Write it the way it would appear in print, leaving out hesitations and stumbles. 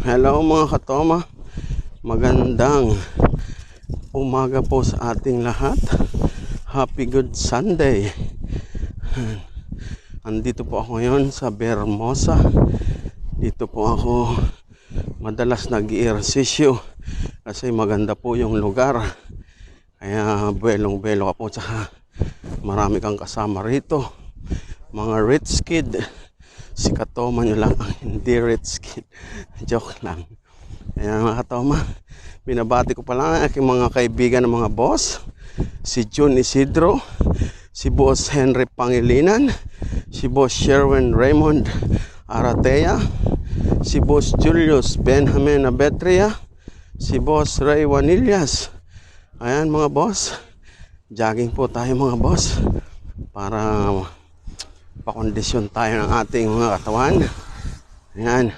Hello mga katoma, magandang umaga po sa ating lahat. Happy Good Sunday. Andito po ako ngayon sa Bermosa. Dito po ako madalas nag-i-ehersisyo kasi maganda po yung lugar. Kaya belong-belo ka po, tsaka marami kang kasama rito, mga rich kid. Si katoma nyo lang ang hindi rich kid. Joke lang. Ayan mga katoma, binabati ko pa lang ang aking mga kaibigan ng mga boss. Si Jun Isidro, si Boss Henry Pangilinan, si Boss Sherwin Raymond Aratea, si Boss Julius Benjamin Abetria, si Boss Ray Wanillas. Ayan mga boss, jogging po tayo mga boss para pakondisyon tayo ng ating mga katawan. Ayan.